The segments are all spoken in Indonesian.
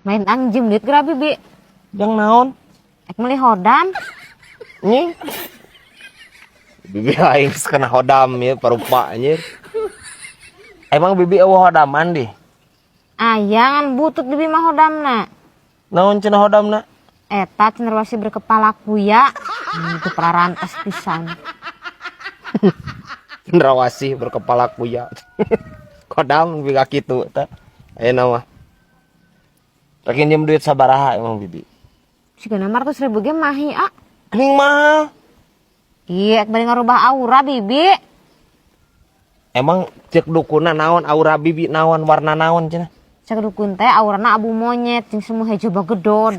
Main anjem liat geura bibi. Jang naon? Ek meuli hodam. Nying. Bibi aing kena hodam ya parupa anjir. Emang bibi eueuh hodaman di? Aya ngan butut bibi mah hodamna. Naon cenah hodamna? Eta cenderawasi berkepala kuya. Itu prarantes pisan. Cenderawasih berkepala kuya. Hodam biga kitu eta. Ayeuna mah. Rek njem duit sabaraha emang bibi? Sigana 500.000 ge mahi Geuning mahal. Iya, ek bari ngarubah aura bibi. Emang cek dukuna naon aura bibi naon warna naon cenah? Cek dukun teh aurana abu monyet jeung semua hejo bagedod.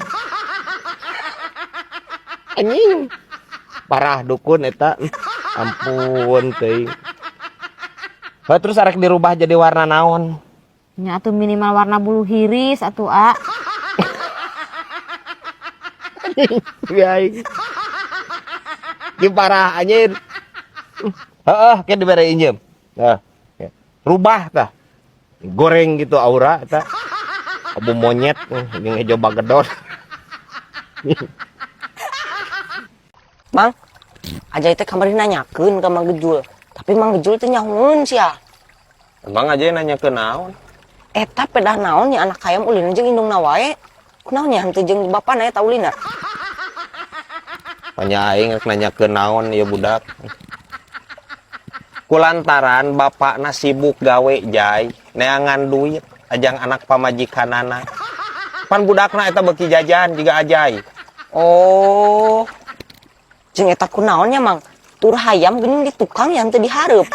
Anjing. Parah dukun eta. Ampun teuing. Terus arek dirubah jadi warna naon? Nya atuh minimal warna bulu hiris atuh Ya aing. Ki parah anjir. Heeh, ke dibere injem. Nah, rubah tah. Goreng gitu aura eta. Abu monyet jeung hejo bagedon. Mang, aja teh kamari nanyakeun ka Mang Gejul. Tapi Mang Gejul teh nyahoeun sia. Emang aja nanya ke naon? Eta pedah naon nya anak hayam ulin jeung indungna wae. Kunaon nya henteu jeung bapana eta ulina? Panya aing rek nanya ke naon ieu budak. Kulantaran bapakna sibuk gawe jai, neangan duit ajang anak pamajikanana. Pan budakna eta beuki jajan jiga ajai. Oh. Jeung eta kunaon nya Mang? Tur hayam geuning di tukang yang teu dihareup.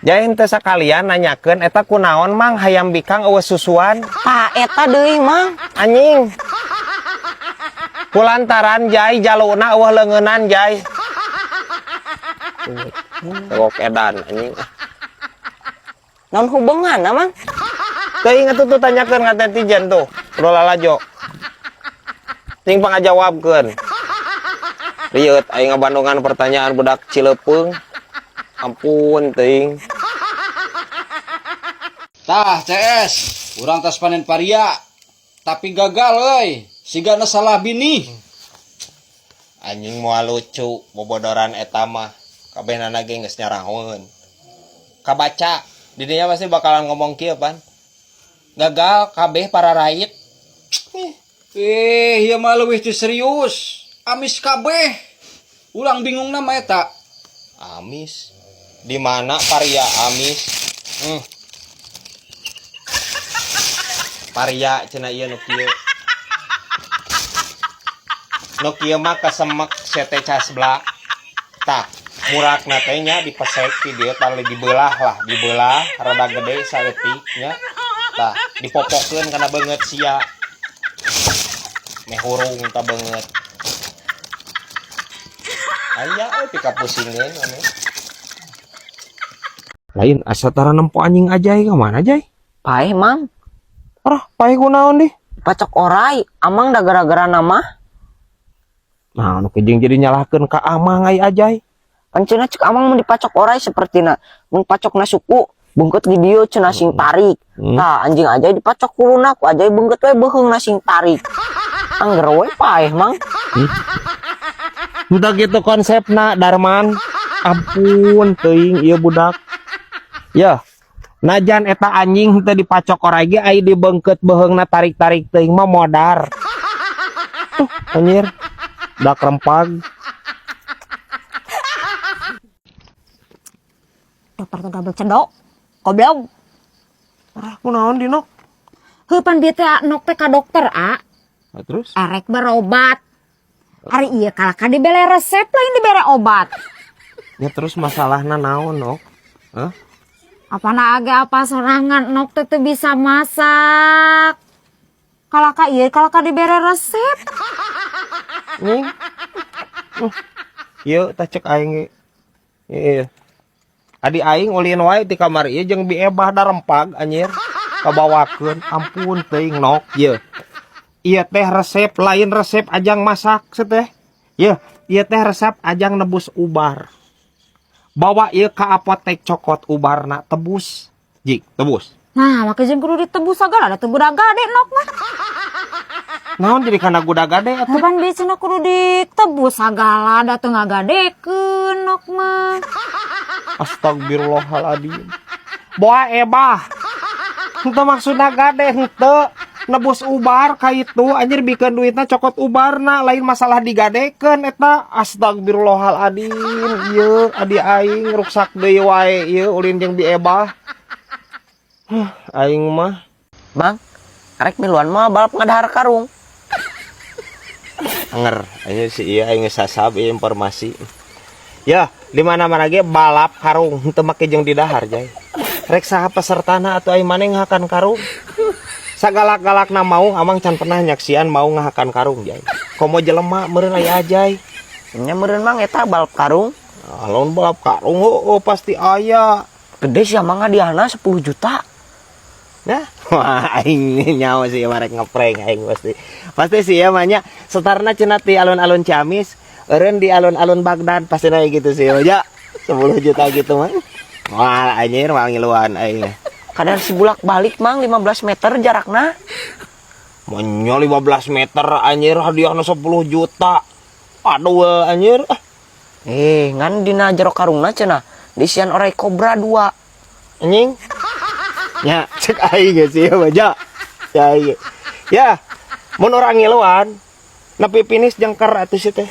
Jain teh sakalian nanyakeun eta kunaon Mang hayam bikang eueuh susuan. Tah eta deui Mang. Anjing. Kulantaran jai jaluna eueuh leungeunnan jai. Tewok edan anjing. Naon hubunganna Mang? Teuing atuh tuh tanyakeun ka netizen tuh. Kudu lalajo. Ting pangajawabkeun. Rieut aing ngabandungan pertanyaan budak Cilepeung. Ampun teuing. Tah CS, urang tas panen paria, tapi gagal euy. Sigana salah bini. Anjing moal lucu bobodoran eta mah. Kabehna ge geus nyarahoeun. Kabaca, di dinya pasti bakalan ngomong kieu pan. Gagal kabeh para rakyat. Ieu mah leuwih teu serius. Amis kabeh. Ulang bingung nama eta. Amis. Di mana paria amis? Paria cenah ieu nu kieu. Nu kieu mah kasemek sete casbla. Tah, murakna teh nya dipesek di dieu tah dibelah lah, dibelah rada gede saeutik nya. Tah, dipopokeun kana beungeut sia. Meh hurung tah beungeut. Aya euy pika pusingkeun anu. Lain asa tara nempo anjing ajai ka mana jai? Paeh Mang. Arah, pae kunaon di? Pacok orai, amang da gara-gara nama. Nah, nu kejeng jadi nyalahkeun ka amang ai ajai. Kan cenah cek amang mun dipacok orai sapertina mun pacokna suku beungkeut di dieu cenah sing tarik. Tah anjing aja dipacok kuluna ku aja beungkeut we beuheungna sing tarik. Angger we paeh Mang. Udah gitu konsepna Darman. Ampun teuing ieu budak. Ya. Najan eta anjing teu dipacok orai ge ai dibeungkeut beuheungna tarik-tarik teuing mah modar. Anjir. Dak rempag. Dokter teh double cendok. Goblok. Ah, kunaon di nok? Heuh pan bieu teh nok teh ka dokter Terus? Arek berobat. Hari ieu kalaka dibere resep lain dibere obat. Ya terus masalahna naon nok? Hah? Apana aga apa sorangan nok teh teu bisa masak. Kalaka ieu kalaka dibere resep. Nih. Ieu tah cek aing ge. Ieu. Adi aing ulin wae di kamar ieu jeung biebah da rempag anjir. Kabawakeun ampun teuing nok ieu. Ieu teh resep lain resep ajang masak teh. Ieu teh resep ajang nebus ubar. bawa ieu ka apotek cokot ubarna tebus. Jik, tebus. Nah, make jeung kudu ditebus sagala da teu budak gade nok mah. Naon jadi kana budak gade atuh? Pan biasana kudu ditebus sagala da teu ngagadekeun nok mah. Astagfirullahaladzim. Boa ebah. Henteu maksudna gade henteu. Nebus ubar ka itu anjir bikeun duitna cokot ubarna lain masalah digadekeun eta. Astagfirullahaladzim. Ieu adi aing ruksak deui wae ieu ulin jeung bi ebah. Aing mah Bang, arek miluan mah balap ngadahar karung. anger aja si iya aing sasab ieu informasi. Ya, di mana-mana ge balap karung henteu make jeung di dahar jay. Rek saha pesertana atuh aing maneh ngahakan karung. Sagalak-galakna mau amang can pernah nyaksian mau ngahakan karung jay. Komo jelema meureun aya ajay. Nya meureun mang eta balap karung. Alon balap karung oh pasti aya. Gede sih mang hadiahna 10 juta. Nah, wah aing nyawa sih marek ngeprank aing pasti. Pasti sih ya manya setarna cenah ti alun-alun Ciamis, eureun di alun-alun Baghdad pasti na gitu sih ya. 10 juta gitu mah. Wah anjir mal ngiluan aing. Kadang si bulak balik mang 15 meter jarakna. Monyo 15 meter anjir hadiahna 10 juta. Aduh anjir. Ngan dina jero karungna cenah disian orai kobra 2. Anjing. Ya, cek aing geus sih baja. Ya ieu. Ya, mun urang ngiluan nepi finish jengker atuh si teh.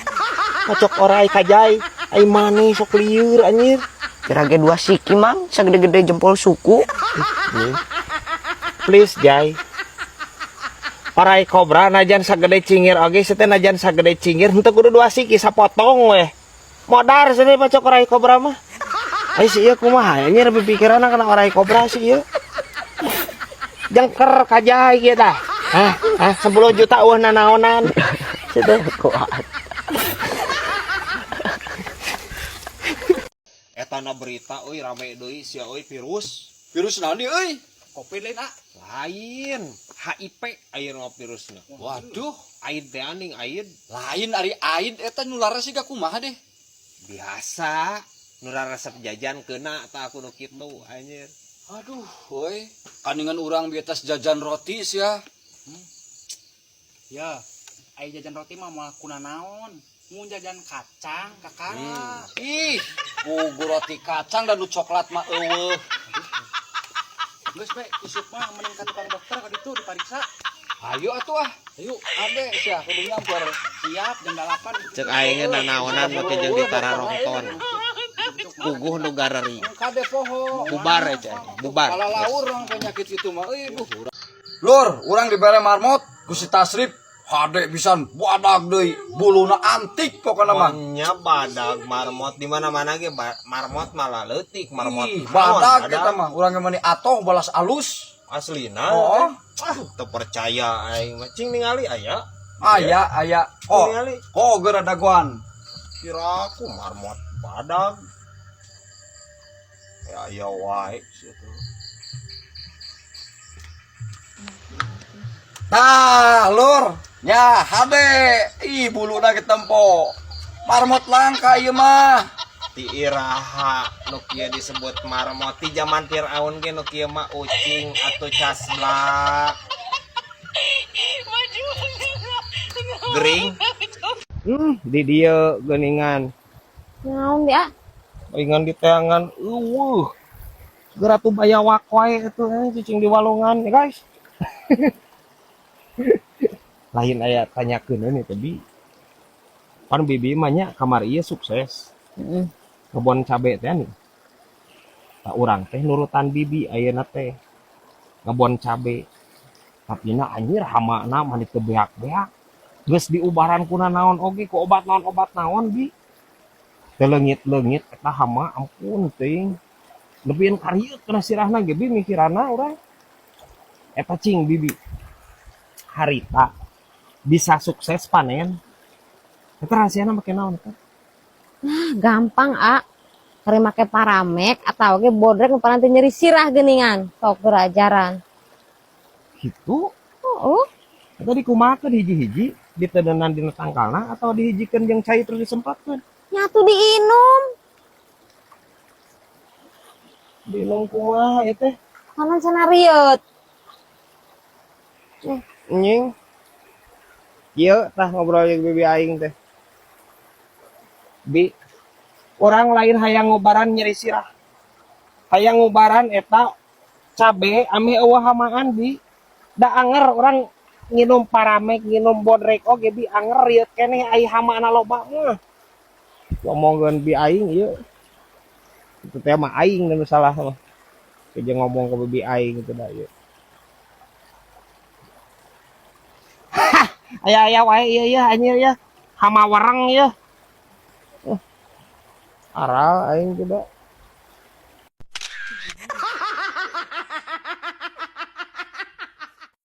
Ngocok orai kajai, ai manis sok lieur anjir. Kira ge 2 siki mang, sagede-gede jempol suku. Please jai. Orai kobra najan sagede cingir oge si teh najan sagede cingir henteu kudu 2 siki sapotong weh. Modar sih pacok orai kobra mah. Ai si ieu kumaha anjir pikiranna kana orai kobra si ieu. Jengker kajai kieu tah. 10 juta eueuh nanaonan. Situ kuat. Eta na berita euy rame deui sia euy virus. Virus naon ieu euy? Covid lain ah. Lain, HIP ayeuna virusnya. Waduh, Aid teh aning aid. lain ari aid eta nularna siga kumaha deh. Biasa nu resep jajan keuna tah kudu kitu anjir. Aduh, woi, kaningan urang bietas jajan roti sia. Ya, ai jajan roti mah moal kuna naon? Mun jajan kacang kakara. Ih, pugu roti kacang dan nu coklat mah eueuh. Geus we isuk mah mending ka tukang dokter ka ditu dipariksa. Ayo atuh ah. Ayo, ade sia kudu nyampur. Siap jam 8. Cek aing nanaonan make jeung ditararongton. Puguh nu garari. Kade poho. Bubar aja, bubar. Kalau laur orang penyakit itu mah, buh. Lur, orang dibere marmot, ku si Tasrif, hade pisan, badag deui, buluna antik pokona mah. Nya badag marmot di mana-mana ge marmot malah leutik marmot. Ih, badag kita mah, urang mah atoh balas alus. Aslina. Oh, teu percaya aing mah cing ningali aya. aya. Oh, Ningali. oh geura dagoan. Kira aku marmot badag. Ya wae situ. Tah, lur, nya hade, ih buluna ketempo. Marmot langka ieu mah. Ti iraha nu kieu disebut marmot ti zaman Firaun ge nu kieu mah ucing atuh casblak. Gering. Di dieu geuningan. Naon dia? Ingan di teangan geura tuh baya wakoy itu cicing di walungan ya guys. Lain aya tanyakeun ini tadi pan bibi mah nya kamar ieu sukses kebon cabe teh nih tak urang teh nurutan bibi ayeuna teh kebon cabe tapi na anjir hamana mah ditebeak-beak geus diubaran kuna naon oge ku obat naon bi leungit-leungit eta hama ampun teuing lebih karieut kana sirahna ge bi mikirana urang eta cing bibi harita bisa sukses panen eta rahasiana make naon eta Nah, gampang Kare make paramek atau ge bodrek nu paranti nyeri sirah geuningan sok gerajaran. gitu. Oh. Eta dikumakeun hiji-hiji ditedenan dina tangkalna atau dihijikeun jeung cai terus disempatkeun Nyatu diinum. Bingung kumaha ieu teh. Mana cenah riut. Anjing. Ieu tah ngobrol jeung bibi aing teh. Bi, orang lain hayang ngobaran nyeri sirah. Hayang ngobaran eta cabe ame eueuh hamaan bi. Da anger orang nginum paramek, nginum bodrek oge bi anger rieu keneh ai hamaana loba mah. Ngomongkeun bi aing ieu. Itu teh mah aing nu salah mah. Keja ngomong ke bibi aing gitu da ieu. Aya wae ieu anjir ya. Hama wareng ieu. Aral aing juga.